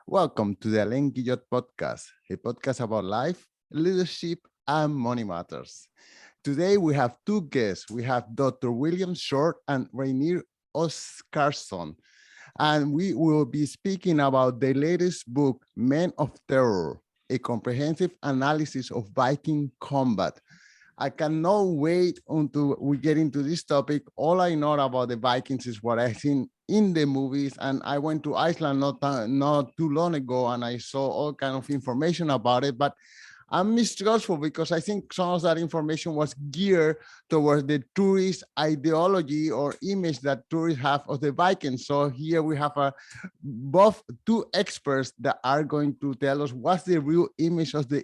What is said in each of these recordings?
Welcome to the Alain Guillot podcast, a podcast about life, leadership, and money matters. Today we have two guests. We have Dr. William Short and Reynir Óskarson, and we will be speaking about the latest book, Men of Terror, a comprehensive analysis of Viking combat. I cannot wait until we get into this topic. All I know about the Vikings is what I've seen in the movies, and I went to Iceland not too long ago, and I saw all kind of information about it. But I'm mistrustful because I think some of that information was geared towards the tourist ideology or image that tourists have of the Vikings. So here we have both two experts that are going to tell us what's the real image of the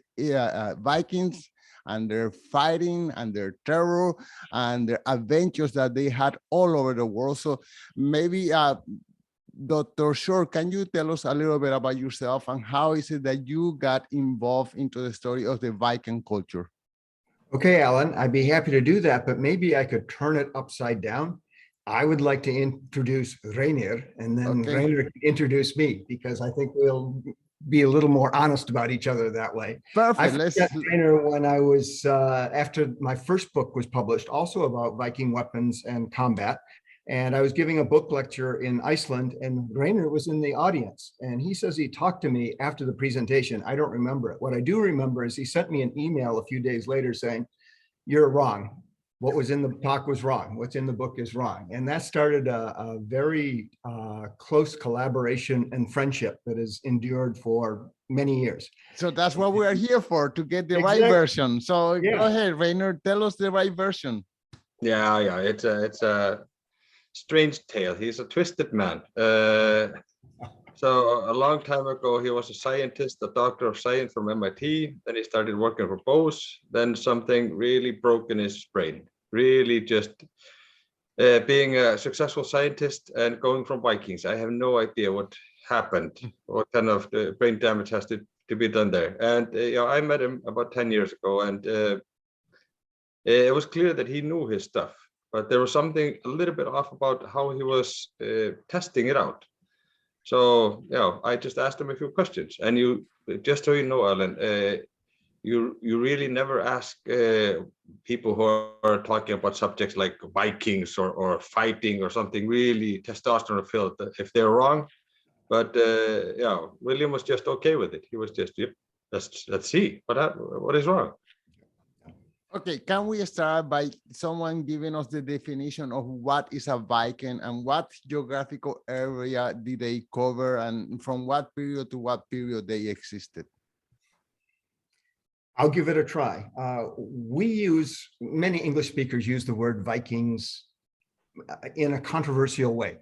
Vikings and their fighting and their terror and their adventures that they had all over the world. So maybe Dr. Short, can you tell us a little bit about yourself and how is it that you got involved into the story of the Viking culture? Okay, Alan, I'd be happy to do that, but maybe I could turn it upside down. I would like to introduce Reynir, and then Reynir introduce me, because I think we'll be a little more honest about each other that way. Perfect. I met Reynir when I was, after my first book was published, also about Viking weapons and combat. And I was giving a book lecture in Iceland, and Reynir was in the audience. And he says he talked to me after the presentation. I don't remember it. What I do remember is he sent me an email a few days later saying, "You're wrong. What was in the talk was wrong. What's in the book is wrong." And that started a very close collaboration and friendship that has endured for many years. So that's what we are here for, to get the right version. So go ahead, Reynir, tell us the right version. Yeah, it's a strange tale. He's a twisted man. So a long time ago, he was a scientist, a doctor of science from MIT. Then he started working for Bose. Then something really broke in his brain. Really just being a successful scientist and going from Vikings. I have no idea what happened, what kind of brain damage has to be done there. And I met him about 10 years ago, and it was clear that he knew his stuff. But there was something a little bit off about how he was testing it out. So, I just asked him a few questions. And just so you know, Alan, you really never ask people who are talking about subjects like Vikings or fighting or something really testosterone filled if they're wrong. But William was just okay with it. He was just, let's see what is wrong. Okay, can we start by someone giving us the definition of what is a Viking and what geographical area did they cover and from what period to what period they existed? I'll give it a try. Many English speakers use the word Vikings in a controversial way.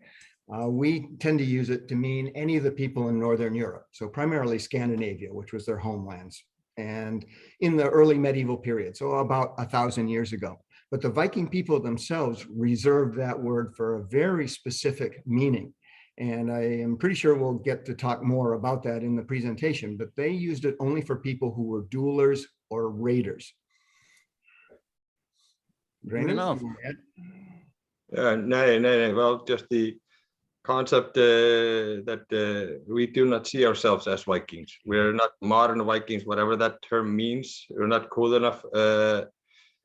We tend to use it to mean any of the people in Northern Europe, so primarily Scandinavia, which was their homelands, and in the early medieval period, so about 1,000 years ago. But the Viking people themselves reserved that word for a very specific meaning. And I am pretty sure we'll get to talk more about that in the presentation, but they used it only for people who were duelers or raiders. No. Well, just the concept that we do not see ourselves as Vikings. We're not modern Vikings, whatever that term means. We're not cool enough. And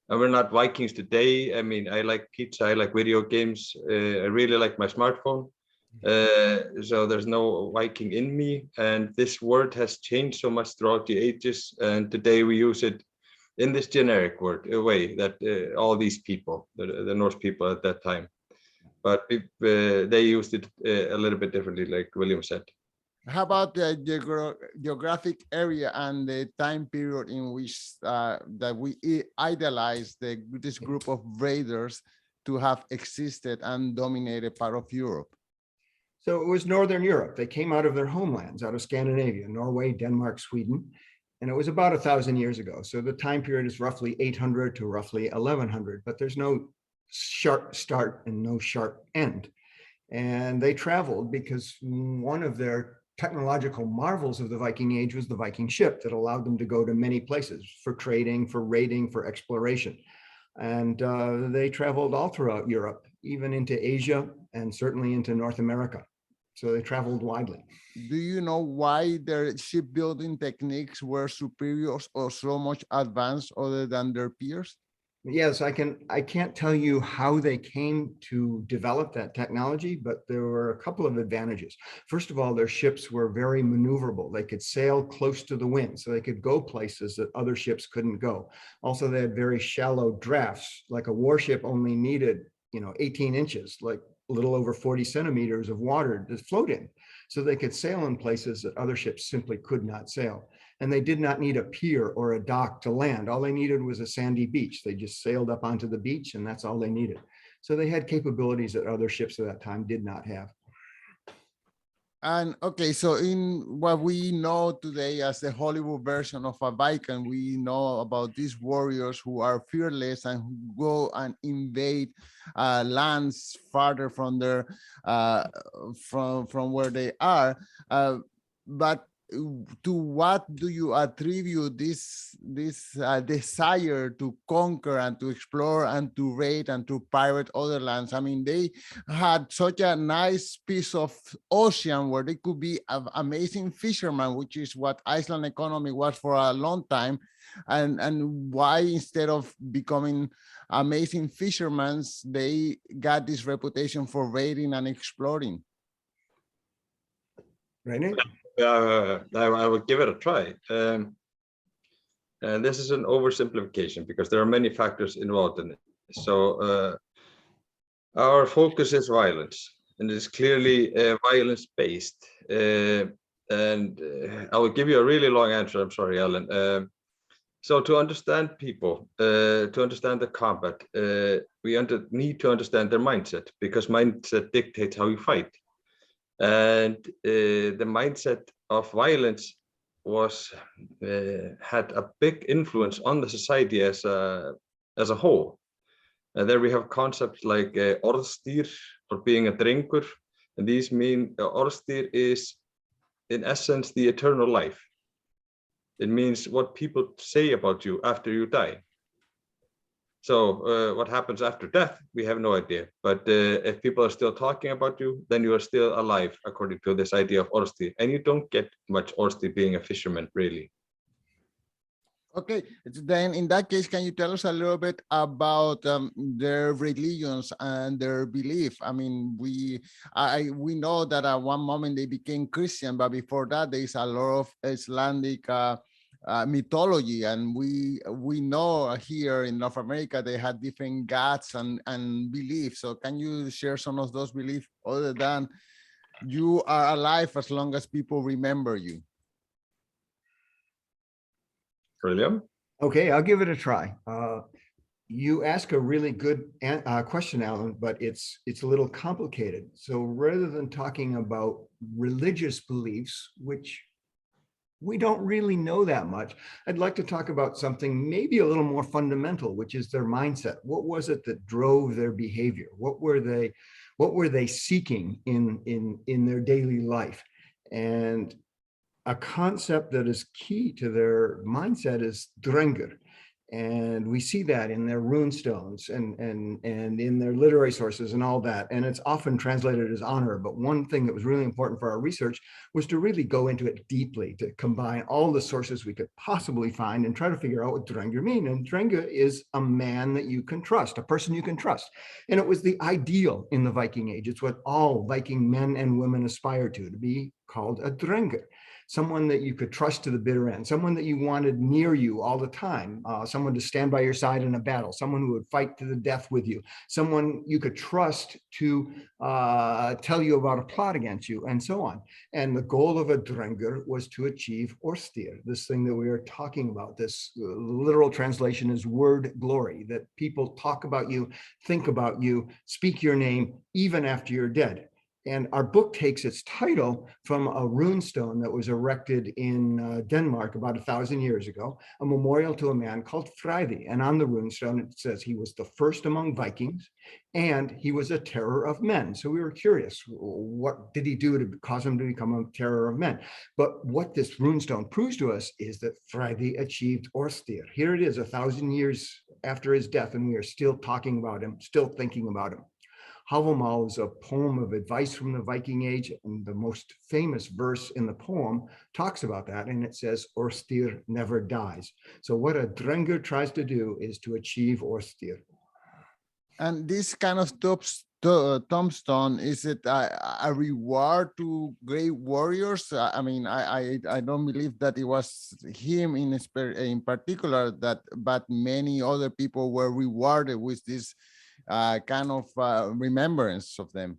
we're not Vikings today. I mean, I like pizza, I like video games. I really like my smartphone. So there's no Viking in me. And this word has changed so much throughout the ages. And today we use it in this generic word way that all these people, the Norse people at that time, but they used it a little bit differently, like William said. How about the geographic area and the time period in which that we idolize this group of raiders to have existed and dominated part of Europe? So it was Northern Europe. They came out of their homelands, out of Scandinavia, Norway, Denmark, Sweden, and it was about 1,000 years ago. So the time period is roughly 800 to roughly 1100, but there's no sharp start and no sharp end. And they traveled because one of their technological marvels of the Viking Age was the Viking ship that allowed them to go to many places for trading, for raiding, for exploration. And they traveled all throughout Europe, even into Asia and certainly into North America. So they traveled widely. Do you know why their shipbuilding techniques were superior or so much advanced other than their peers? Yes, I can't tell you how they came to develop that technology, but there were a couple of advantages. First of all, their ships were very maneuverable. They could sail close to the wind, so they could go places that other ships couldn't go. Also, they had very shallow drafts. Like a warship only needed, 18 inches, like a little over 40 centimeters of water to float in. So they could sail in places that other ships simply could not sail. And they did not need a pier or a dock to land. All they needed was a sandy beach. They just sailed up onto the beach, and that's all they needed. So they had capabilities that other ships at that time did not have. And okay, so in what we know today as the Hollywood version of a Viking, we know about these warriors who are fearless and who go and invade lands farther from their from where they are. But to what do you attribute this desire to conquer and to explore and to raid and to pirate other lands? I mean, they had such a nice piece of ocean where they could be amazing fishermen, which is what Iceland economy was for a long time. And why, instead of becoming amazing fishermen, they got this reputation for raiding and exploring? Reiner? I would give it a try. And this is an oversimplification because there are many factors involved in it. So our focus is violence, and it's clearly violence-based. And I will give you a really long answer. I'm sorry, Alan. So to understand people, to understand the combat, we need to understand their mindset, because mindset dictates how you fight. And the mindset of violence was had a big influence on the society as a whole. And there we have concepts like orðstír, or being a drengur, and these mean orðstír is in essence the eternal life. It means what people say about you after you die. So what happens after death, we have no idea. But if people are still talking about you, then you are still alive, according to this idea of orðstír. And you don't get much orðstír being a fisherman, really. Okay, then in that case, can you tell us a little bit about their religions and their belief? I mean, we know that at one moment they became Christian, but before that, there is a lot of Islamic mythology, and we know here in North America they had different gods and beliefs. So can you share some of those beliefs, other than you are alive as long as people remember you? William? Okay, I'll give it a try. You ask a really good question, Alan, but it's a little complicated. So rather than talking about religious beliefs, which we don't really know that much, I'd like to talk about something maybe a little more fundamental, which is their mindset. What was it that drove their behavior? What were they seeking in their daily life? And a concept that is key to their mindset is drengur. And we see that in their rune stones and in their literary sources and all that. And it's often translated as honor. But one thing that was really important for our research was to really go into it deeply, to combine all the sources we could possibly find and try to figure out what drengur mean. And drengur is a man that you can trust, a person you can trust. And it was the ideal in the Viking Age. It's what all Viking men and women aspire to be called a drengur. Someone that you could trust to the bitter end, someone that you wanted near you all the time, someone to stand by your side in a battle, someone who would fight to the death with you, someone you could trust to tell you about a plot against you, and so on. And the goal of a drengur was to achieve orðstír, this thing that we are talking about. This literal translation is word glory, that people talk about you, think about you, speak your name, even after you're dead. And our book takes its title from a rune stone that was erected in Denmark about 1,000 years ago, a memorial to a man called Freyði. And on the rune stone, it says he was the first among Vikings, and he was a terror of men. So we were curious, what did he do to cause him to become a terror of men? But what this rune stone proves to us is that Freyði achieved orðstír. Here it is, 1,000 years after his death, and we are still talking about him, still thinking about him. Havamal is a poem of advice from the Viking Age, and the most famous verse in the poem talks about that, and it says, Orstir never dies. So what a Drengr tries to do is to achieve Orstir. And this kind of tombstone, is it a reward to great warriors? I mean, I don't believe that it was him in particular, but many other people were rewarded with this kind of remembrance of them.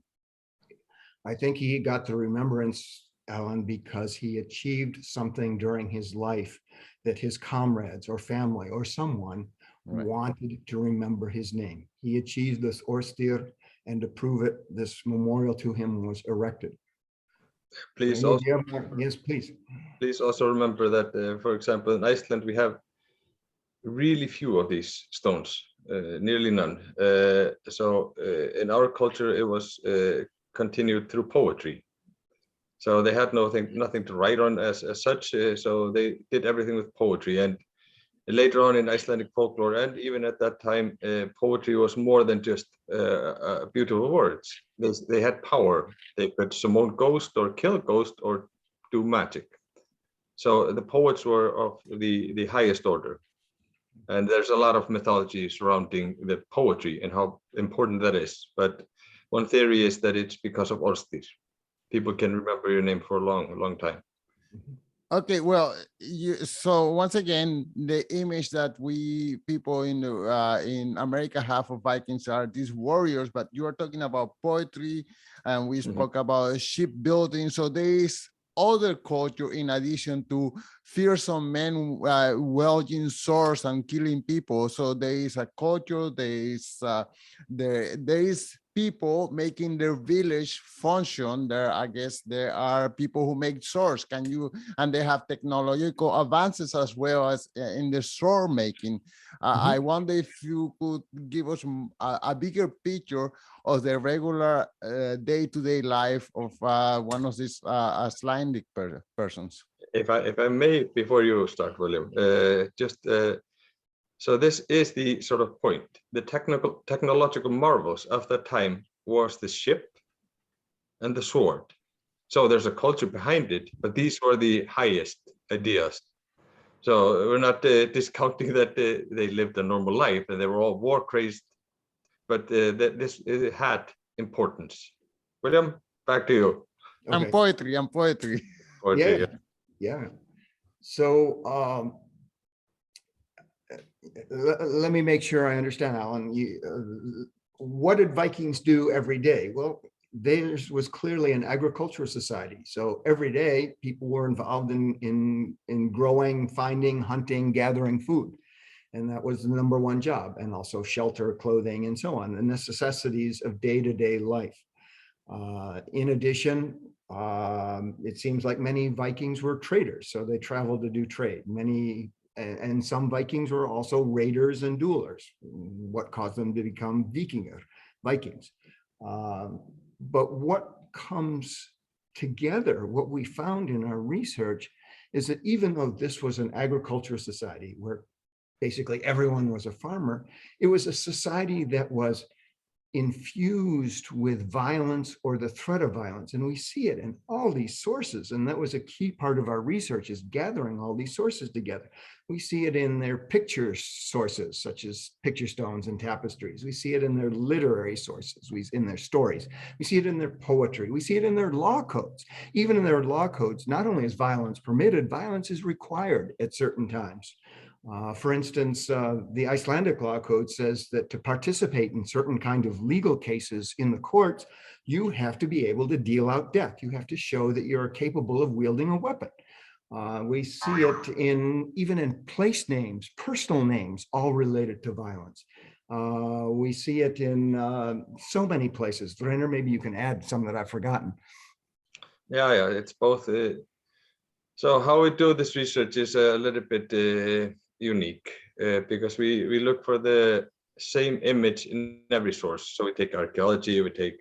I think he got the remembrance, Alan, because he achieved something during his life that his comrades or family or someone wanted to remember his name. He achieved this Orstir, and to prove it, this memorial to him was erected. Please also, yes, please. Please also remember that, for example, in Iceland, we have really few of these stones, nearly none. So in our culture, it was continued through poetry. So they had nothing to write on as such. So they did everything with poetry. And later on in Icelandic folklore, and even at that time, poetry was more than just beautiful words. They had power. They could summon ghosts or kill ghosts or do magic. So the poets were of the highest order. And there's a lot of mythology surrounding the poetry and how important that is. But one theory is that it's because of Orstir. People can remember your name for a long time. Okay, well, so once again, the image that we people in America have of Vikings are these warriors, but you are talking about poetry, and we spoke about shipbuilding. So there is other culture in addition to fearsome men wielding swords and killing people. So there is a culture. There is people making their village function. There, I guess, there are people who make swords. And they have technological advances as well as in the sword making. I wonder if you could give us a bigger picture of the regular day-to-day life of one of these Icelandic persons. If I may, before you start, William, so this is the sort of point. The technological marvels of that time was the ship and the sword. So there's a culture behind it, but these were the highest ideas. So we're not discounting that they lived a normal life and they were all war crazed, but this had importance. William, back to you. Okay. And poetry. Poetry, yeah. So let me make sure I understand, Alan. What did Vikings do every day? Well, theirs was clearly an agricultural society. So every day people were involved in growing, finding, hunting, gathering food. And that was the number one job, and also shelter, clothing, and so on, the necessities of day-to-day life. In addition, it seems like many Vikings were traders, so they traveled to do trade. And some Vikings were also raiders and duelers, what caused them to become Vikings. But what comes together, what we found in our research, is that even though this was an agricultural society where basically everyone was a farmer, it was a society that was infused with violence or the threat of violence. And we see it in all these sources. And that was a key part of our research, is gathering all these sources together. We see it in their picture sources, such as picture stones and tapestries. We see it in their literary sources, in their stories. We see it in their poetry. We see it in their law codes. Even in their law codes, not only is violence permitted, violence is required at certain times. For instance, the Icelandic law code says that to participate in certain kind of legal cases in the courts, you have to be able to deal out death. You have to show that you're capable of wielding a weapon. We see it even in place names, personal names, all related to violence. We see it in so many places. Reiner, maybe you can add some that I've forgotten. Yeah, it's both. So how we do this research is a little bit unique because we look for the same image in every source. So we take archaeology, we take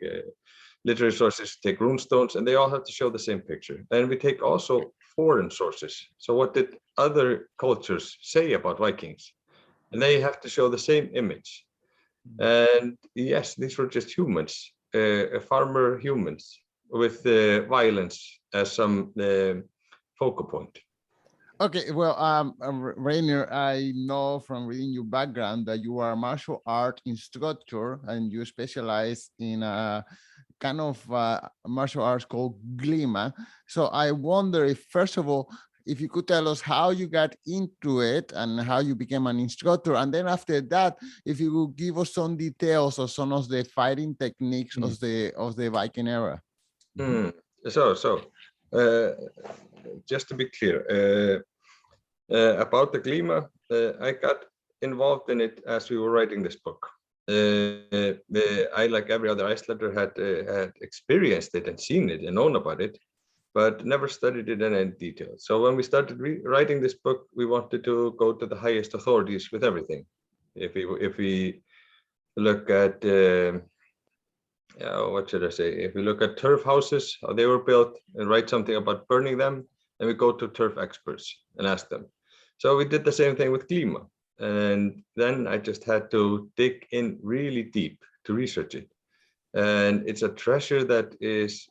literary sources, take runestones, and they all have to show the same picture. And we take also foreign sources. So what did other cultures say about Vikings? And they have to show the same image. And yes, these were just humans. farmer humans with violence as some focal point. Okay, well, Reynir, I know from reading your background that you are a martial art instructor and you specialize in a kind of martial arts called Glima. So I wonder if, first of all, if you could tell us how you got into it and how you became an instructor. And then after that, if you would give us some details of some of the fighting techniques of the Viking era. So just to be clear, about the Glima, I got involved in it as we were writing this book. I, like every other Icelander, had experienced it and seen it and known about it, but never studied it in any detail. So when we started writing this book, we wanted to go to the highest authorities with everything. If we look at what should I say? If we look at turf houses, how they were built, and write something about burning them, and we go to turf experts and ask them. So we did the same thing with Glima. And then I just had to dig in really deep to research it. And it's a treasure that is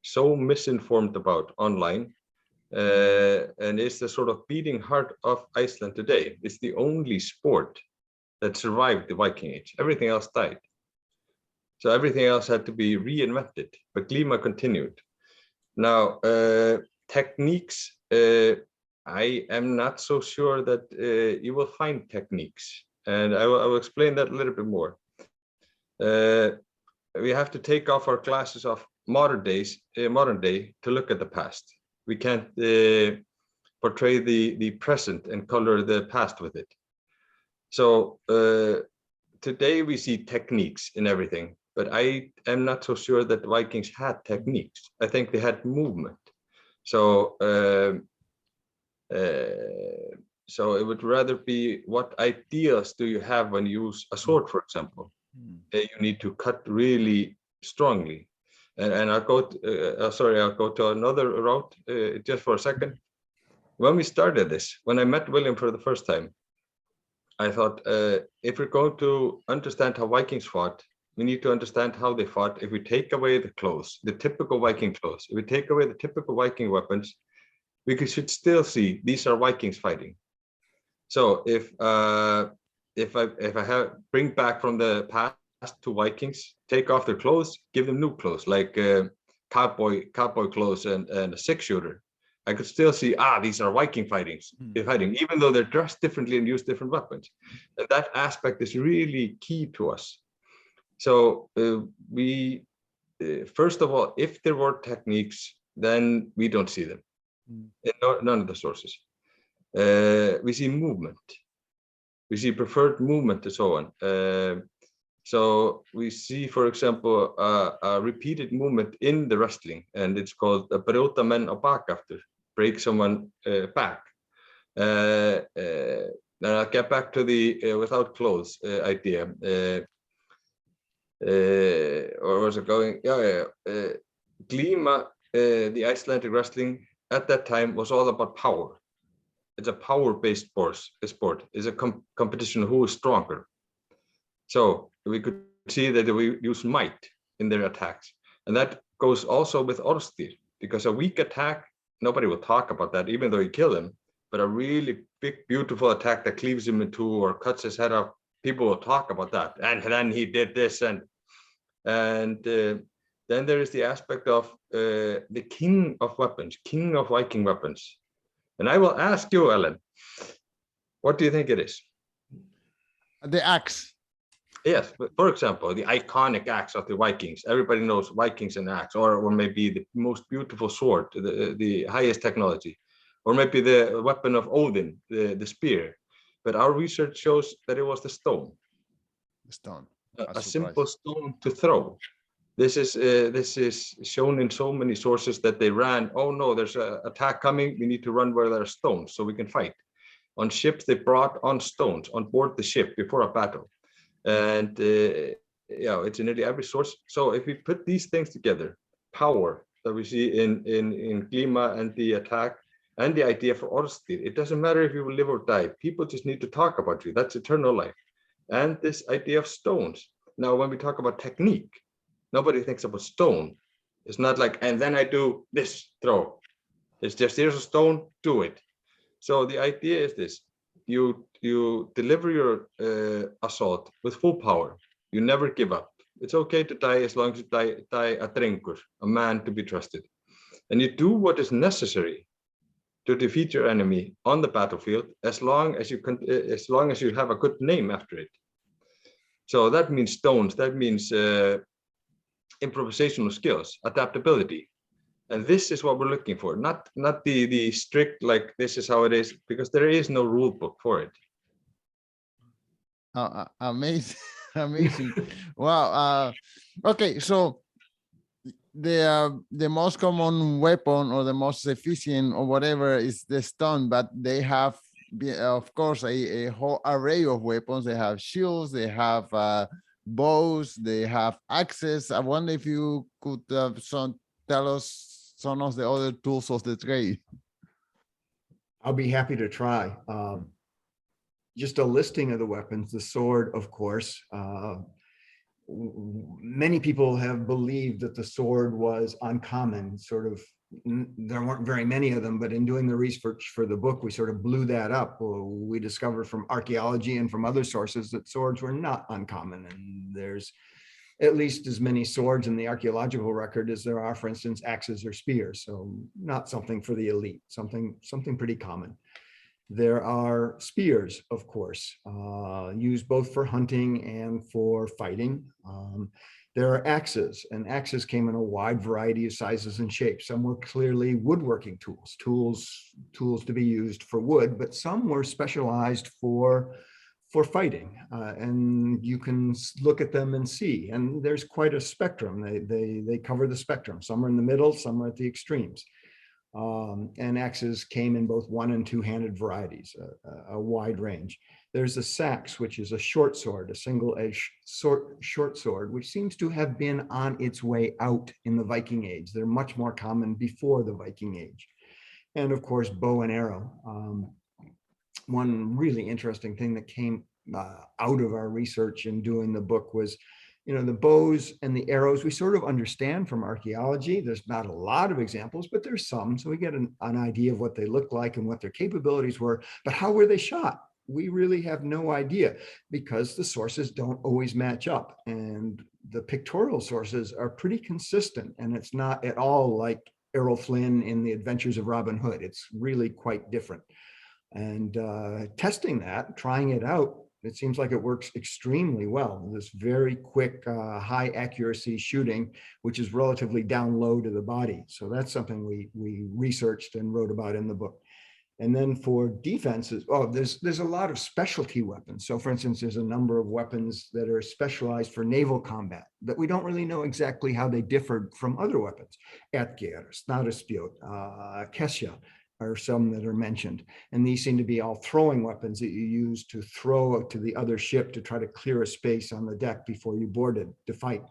so misinformed about online. And it's the sort of beating heart of Iceland today. It's the only sport that survived the Viking Age. Everything else died. So everything else had to be reinvented, but Glima continued. Now, techniques, I am not so sure that you will find techniques, and I will explain that a little bit more. We have to take off our glasses of modern day to look at the past. We can't portray the present and color the past with it. So today we see techniques in everything, but I am not so sure that the Vikings had techniques. I think they had movement. So so it would rather be, what ideas do you have when you use a sword, for example? You need to cut really strongly. And I'll go to another route just for a second. When we started this, when I met William for the first time, I thought, if we're going to understand how Vikings fought, we need to understand how they fought. If we take away the clothes, the typical Viking clothes, if we take away the typical Viking weapons, we should still see these are Vikings fighting. So if I bring back from the past to Vikings, take off their clothes, give them new clothes like cowboy clothes and a six-shooter, I could still see, these are Viking fighting, even though they're dressed differently and use different weapons. And that aspect is really key to us. So we, first of all, if there were techniques, then we don't see them in none of the sources. We see movement. We see preferred movement and so on. So we see, for example, a repeated movement in the wrestling, and it's called a brjóta menn á bak aftur, break someone back. And I'll get back to the without clothes idea. Or was it going? Glima, the Icelandic wrestling at that time was all about power. It's a power-based sport. It's a competition who is stronger. So we could see that we use might in their attacks. And that goes also with Orðstír, because a weak attack, nobody will talk about that, even though you kill him. But a really big, beautiful attack that cleaves him in two or cuts his head off, people will talk about that. And then he did this. And then there is the aspect of the king of weapons, king of Viking weapons. And I will ask you, Ellen, what do you think it is? The axe. Yes, but for example, the iconic axe of the Vikings. Everybody knows Vikings and axe, or maybe the most beautiful sword, the highest technology, or maybe the weapon of Odin, the spear. But our research shows that it was the stone. The stone. A simple stone to throw. This is shown in so many sources that they ran. Oh no, there's an attack coming. We need to run where there are stones so we can fight. On ships, they brought on stones on board the ship before a battle. And it's in nearly every source. So if we put these things together, power that we see in Glima and the attack, and the idea for Orðstír, it doesn't matter if you will live or die. People just need to talk about you. That's eternal life. And this idea of stones. Now, when we talk about technique, Nobody thinks about stone. It's not like, and then I do this throw. It's just, here's a stone, do it. So the idea is this: you deliver your assault with full power. You never give up. It's okay to die as long as you die a drengur, a man to be trusted. And you do what is necessary to defeat your enemy on the battlefield, as long as you have a good name after it. So that means stones. That means improvisational skills, adaptability. And this is what we're looking for, not the strict, like, this is how it is, because there is no rule book for it. Amazing. Amazing. Wow. Okay, so the most common weapon or the most efficient or whatever is the stone, but they have, of course, a whole array of weapons. They have shields, they have bows, they have axes. I wonder if you could tell us some of the other tools of the trade. I'll be happy to try. Just a listing of the weapons: the sword, of course. Many people have believed that the sword was uncommon, sort of. There weren't very many of them, but in doing the research for the book, we sort of blew that up. We discovered from archaeology and from other sources that swords were not uncommon, and there's at least as many swords in the archaeological record as there are, for instance, axes or spears. So not something for the elite, something pretty common. There are spears, of course, used both for hunting and for fighting. There are axes, and axes came in a wide variety of sizes and shapes. Some were clearly woodworking tools to be used for wood, but some were specialized for fighting. And you can look at them and see, and there's quite a spectrum. They cover the spectrum. Some are in the middle, some are at the extremes. And axes came in both one and two-handed varieties, a wide range. There's a sax, which is a short sword, a single-edged short sword, which seems to have been on its way out in the Viking Age. They're much more common before the Viking Age. And of course, bow and arrow. One really interesting thing that came out of our research in doing the book was, the bows and the arrows we sort of understand from archaeology. There's not a lot of examples, but there's some. So we get an idea of what they looked like and what their capabilities were, but how were they shot? We really have no idea, because the sources don't always match up, and the pictorial sources are pretty consistent, and it's not at all like Errol Flynn in The Adventures of Robin Hood. It's really quite different. And testing that, trying it out, it seems like it works extremely well. This very quick, high accuracy shooting, which is relatively down low to the body. So that's something we researched and wrote about in the book. And then for defenses, there's a lot of specialty weapons. So for instance, there's a number of weapons that are specialized for naval combat that we don't really know exactly how they differed from other weapons. Ætgeir, Snarespjot, Kesja, are some that are mentioned. And these seem to be all throwing weapons that you use to throw to the other ship to try to clear a space on the deck before you boarded to fight.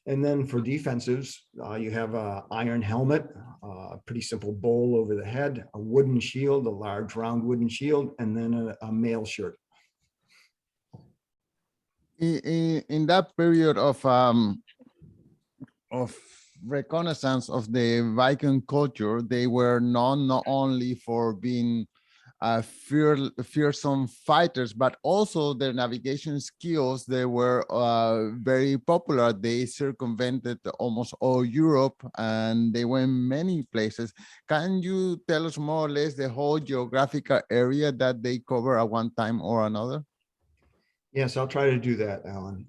And then for defensives, you have an iron helmet, a pretty simple bowl over the head, a wooden shield, a large round wooden shield, and then a mail shirt. In that period of reconnaissance of the Viking culture, they were known not only for being fearsome fighters, but also their navigation skills. They were very popular. They circumvented almost all Europe, and they went many places. Can you tell us more or less the whole geographical area that they cover at one time or another? Yes, I'll try to do that, Alan.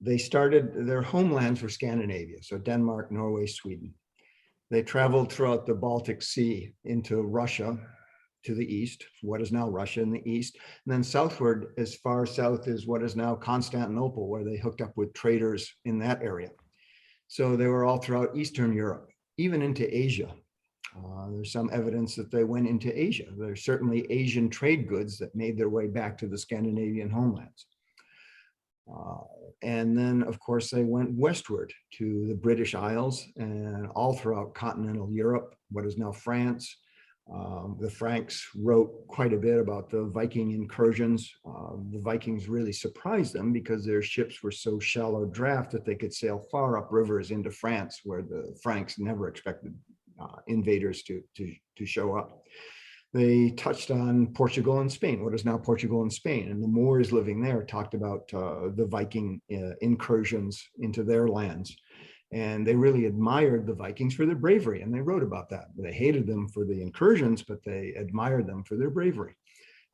Their homelands were Scandinavia, so Denmark, Norway, Sweden. They traveled throughout the Baltic Sea into Russia to the east, what is now Russia in the east, and then southward as far south as what is now Constantinople, where they hooked up with traders in that area. So they were all throughout Eastern Europe, even into Asia. There's some evidence that they went into Asia. There's certainly Asian trade goods that made their way back to the Scandinavian homelands. And then, of course, they went westward to the British Isles and all throughout continental Europe, what is now France, The Franks wrote quite a bit about the Viking incursions. The Vikings really surprised them because their ships were so shallow draft that they could sail far up rivers into France, where the Franks never expected invaders to show up. They touched on Portugal and Spain, what is now Portugal and Spain, and the Moors living there talked about the Viking incursions into their lands. And they really admired the Vikings for their bravery, and they wrote about that. They hated them for the incursions, but they admired them for their bravery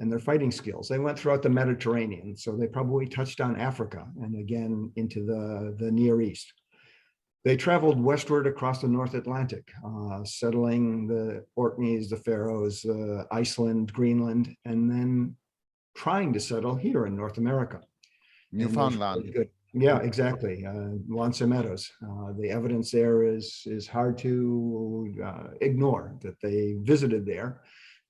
and their fighting skills. They went throughout the Mediterranean, so they probably touched on Africa and again into the Near East. They traveled westward across the North Atlantic, settling the Orkneys, the Faroes, Iceland, Greenland, and then trying to settle here in North America. Newfoundland. Good. Yeah, exactly. Once Meadows. The evidence there is hard to ignore that they visited there.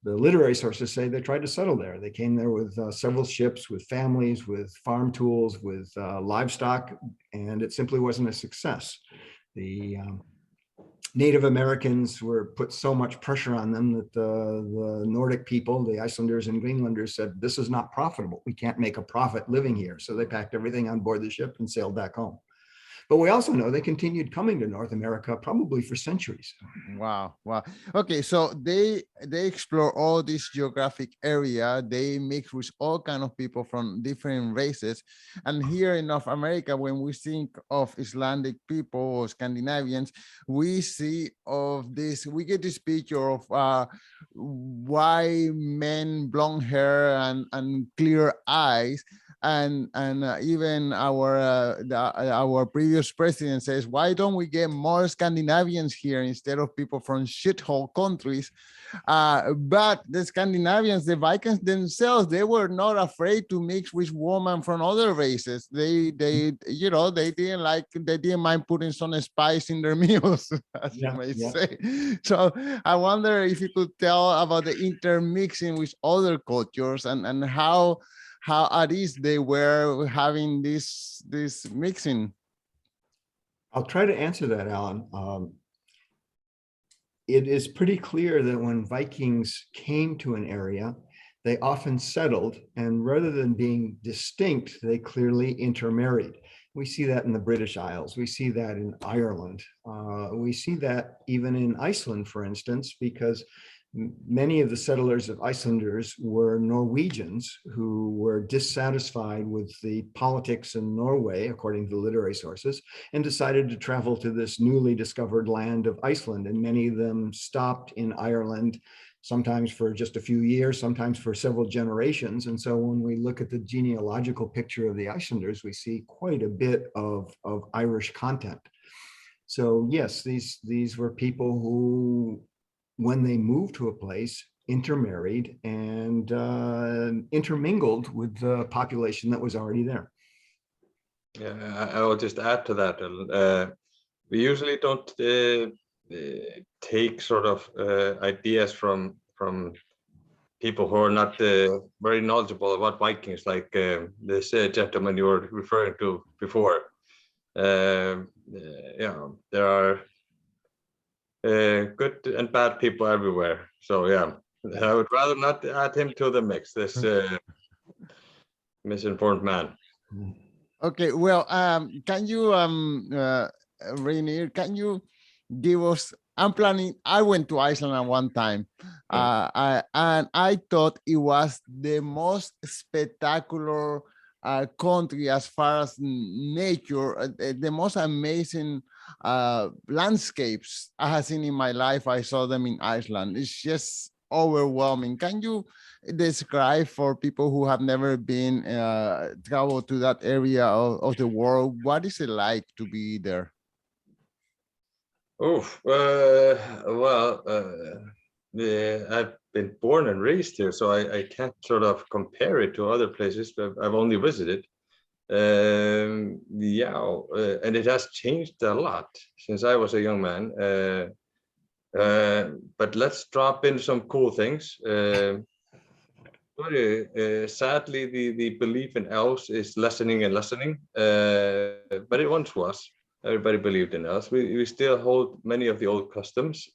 The literary sources say they tried to settle there. They came there with several ships, with families, with farm tools, with livestock, and it simply wasn't a success. The Native Americans were put so much pressure on them that the Nordic people, the Icelanders and Greenlanders, said, this is not profitable. We can't make a profit living here. So they packed everything on board the ship and sailed back home. But we also know they continued coming to North America probably for centuries. Wow. Okay, so they explore all this geographic area. They mix with all kind of people from different races. And here in North America, when we think of Icelandic people or Scandinavians, we see of this, we get this picture of white men, blonde hair and clear eyes. And even our previous president says, why don't we get more Scandinavians here instead of people from shithole countries? But the Scandinavians, the Vikings themselves, they were not afraid to mix with women from other races. They didn't mind putting some spice in their meals, as you may say. So I wonder if you could tell about the intermixing with other cultures and how at least they were having this mixing. I'll try to answer that, Alan. It is pretty clear that when Vikings came to an area, they often settled, and rather than being distinct, they clearly intermarried. We see that in the British Isles. We see that in Ireland. We see that even in Iceland, for instance, because many of the settlers of Icelanders were Norwegians who were dissatisfied with the politics in Norway, according to the literary sources, and decided to travel to this newly discovered land of Iceland. And many of them stopped in Ireland, sometimes for just a few years, sometimes for several generations. And so when we look at the genealogical picture of the Icelanders, we see quite a bit of Irish content. So yes, these were people who, when they moved to a place, intermarried and intermingled with the population that was already there. Yeah, I will just add to that. We usually don't take sort of ideas from people who are not very knowledgeable about Vikings, like this gentleman you were referring to before. There are good and bad people everywhere. So yeah, I would rather not add him to the mix, this misinformed man. Okay, well, can you, Reynir, can you give us, I went to Iceland at one time, and I thought it was the most spectacular country as far as nature, the most amazing landscapes I have seen in my life. I saw them in Iceland. It's just overwhelming. Can you describe for people who have never been traveled to that area of the world, what is it like to be there? I've been born and raised here, so I can't sort of compare it to other places I've only visited. And it has changed a lot since I was a young man. But let's drop in some cool things. Sadly, the belief in elves is lessening, but it once was. Everybody believed in us. We still hold many of the old customs.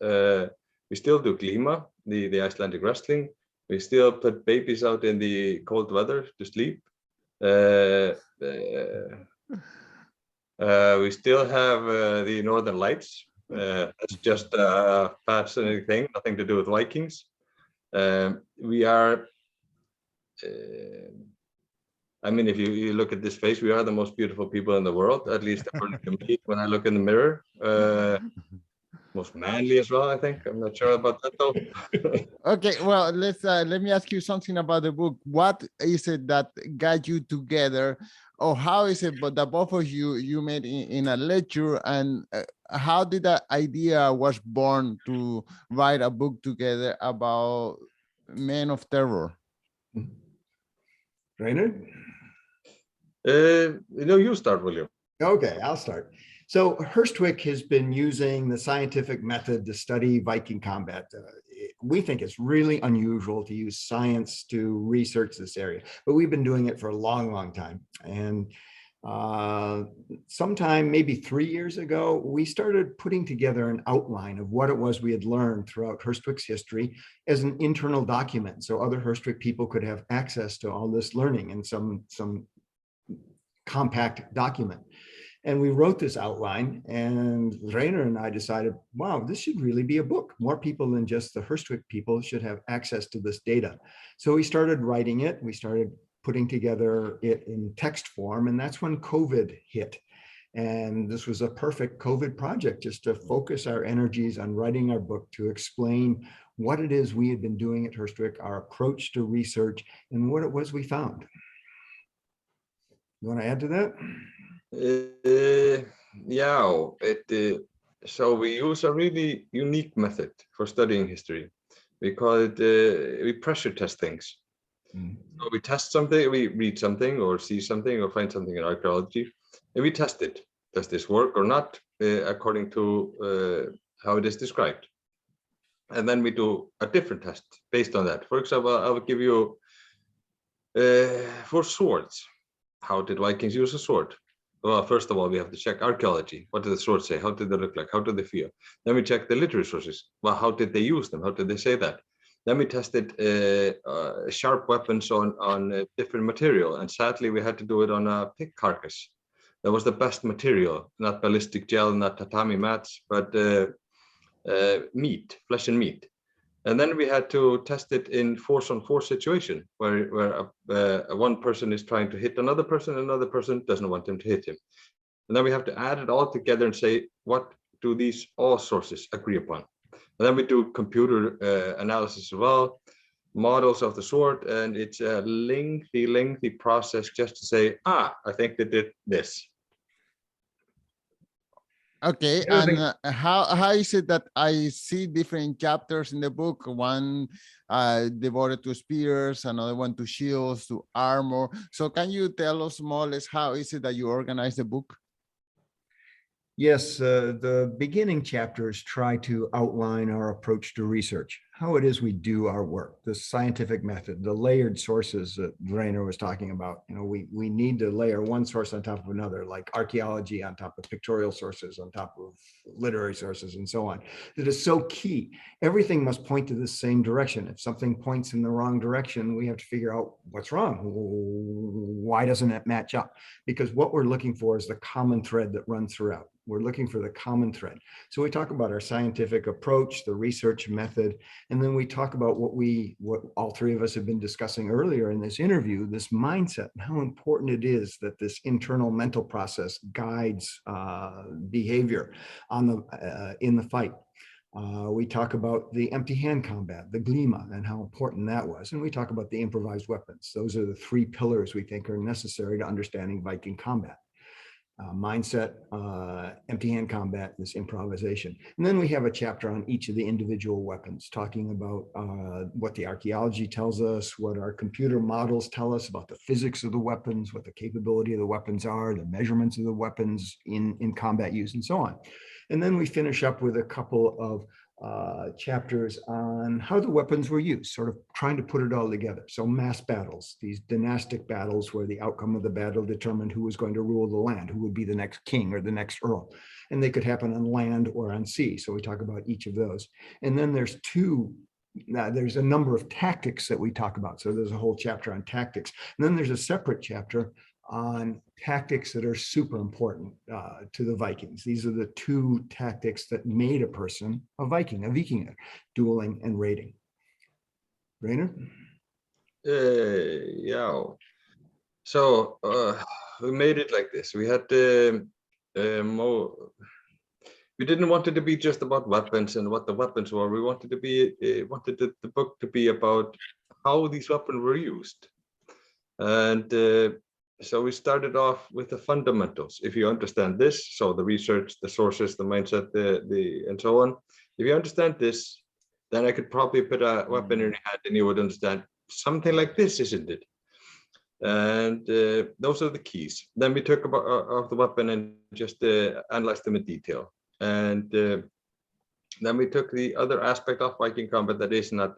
We still do glima, the Icelandic wrestling. We still put babies out in the cold weather to sleep. We still have the Northern Lights. It's just a fascinating thing, nothing to do with Vikings. We are, I mean, if you look at this face, we are the most beautiful people in the world, at least according to me when I look in the mirror. Most manly as well, I think. I'm not sure about that though. Okay, well, let me ask you something about the book. What is it that got you together, or how is it but that both of you met in a lecture, and how did that idea was born to write a book together about men of terror? Reiner? You start, William. Okay, I'll start. So Herstwick has been using the scientific method to study Viking combat. We think it's really unusual to use science to research this area, but we've been doing it for a long, long time. And sometime maybe 3 years ago, we started putting together an outline of what it was we had learned throughout Herstwick's history as an internal document, so other Herstwick people could have access to all this learning in some compact document. And we wrote this outline, and Reiner and I decided, wow, this should really be a book. More people than just the Herstwick people should have access to this data. So we started writing it. We started putting together it in text form, and that's when COVID hit. And this was a perfect COVID project, just to focus our energies on writing our book to explain what it is we had been doing at Herstwick, our approach to research, and what it was we found. You want to add to that? So we use a really unique method for studying history. We call it, we pressure test things. So we test something, we read something or see something or find something in archaeology, and we test it. Does this work or not, according to how it is described? And then we do a different test based on that. For example, I will give you, for swords, how did Vikings use a sword? Well, first of all, we have to check archaeology. What did the swords say? How did they look like? How did they feel? Then we check the literary sources. Well, how did they use them? How did they say that? Then we tested sharp weapons on different material. And sadly, we had to do it on a pig carcass. That was the best material, not ballistic gel, not tatami mats, but meat, flesh and meat. And then we had to test it in force-on-force situation, where one person is trying to hit another person doesn't want him to hit him. And then we have to add it all together and say, what do these all sources agree upon? And then we do computer analysis as well, models of the sword, and it's a lengthy process just to say, I think they did this. Okay, and how is it that I see different chapters in the book? One devoted to spears, another one to shields, to armor. So can you tell us more or less how is it that you organize the book? Yes, the beginning chapters try to outline our approach to research, how it is we do our work, the scientific method, the layered sources that Reiner was talking about. You know, we need to layer one source on top of another, like archaeology on top of pictorial sources, on top of literary sources, and so on. That is so key. Everything must point to the same direction. If something points in the wrong direction, we have to figure out what's wrong. Why doesn't it match up? Because what we're looking for is the common thread that runs throughout. We're looking for the common thread. So we talk about our scientific approach, the research method, and then we talk about what all three of us have been discussing earlier in this interview, this mindset, and how important it is that this internal mental process guides behavior on in the fight. We talk about the empty hand combat, the glima, and how important that was. And we talk about the improvised weapons. Those are the three pillars we think are necessary to understanding Viking combat. Mindset, empty hand combat, this improvisation. And then we have a chapter on each of the individual weapons, talking about what the archaeology tells us, what our computer models tell us about the physics of the weapons, what the capability of the weapons are, the measurements of the weapons in combat use, and so on. And then we finish up with a couple of chapters on how the weapons were used, sort of trying to put it all together. So mass battles, these dynastic battles where the outcome of the battle determined who was going to rule the land, who would be the next king or the next earl. And they could happen on land or on sea. So we talk about each of those. And then there's a number of tactics that we talk about. So there's a whole chapter on tactics. And then there's a separate chapter on tactics that are super important to the Vikings. These are the two tactics that made a person a Viking, a Vikinger, dueling and raiding. Reynir? Yeah. So we made it like this. We had we didn't want it to be just about weapons and what the weapons were. We wanted to be wanted the book to be about how these weapons were used. And so we started off with the fundamentals. If you understand this, so the research, the sources, the mindset, and so on. If you understand this, then I could probably put a weapon in your hand and you would understand something like this, isn't it? And those are the keys. Then we took about of the weapon and just analyzed them in detail. And then we took the other aspect of Viking combat that is not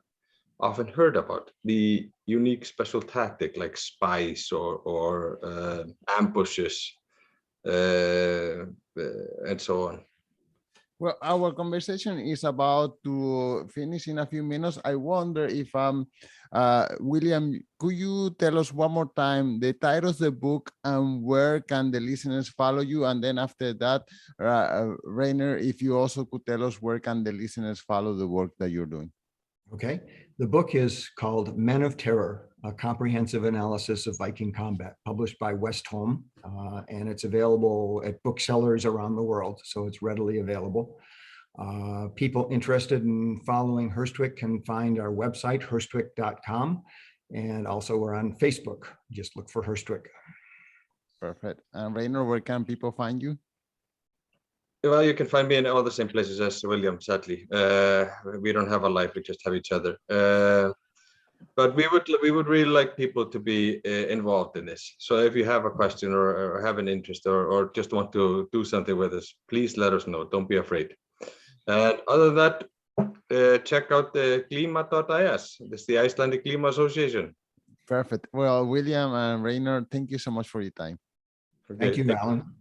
often heard about, the unique special tactic like spies or ambushes and so on. Well, our conversation is about to finish in a few minutes. I wonder if, William, could you tell us one more time the title of the book and where can the listeners follow you? And then after that, Reiner, if you also could tell us where can the listeners follow the work that you're doing? Okay. The book is called Men of Terror, a comprehensive analysis of Viking combat, published by Westholm, and it's available at booksellers around the world, so it's readily available. People interested in following Herstwick can find our website, herstwick.com, and also we're on Facebook. Just look for Herstwick. Perfect. And Reiner, where can people find you? Well, you can find me in all the same places as William, sadly. We don't have a life, we just have each other. But we would really like people to be involved in this. So if you have a question or have an interest or just want to do something with us, please let us know. Don't be afraid. And other than that, check out the klima.is. This is the Icelandic Klima Association. Perfect. Well, William and Reiner, thank you so much for your time. Thank you, Alan.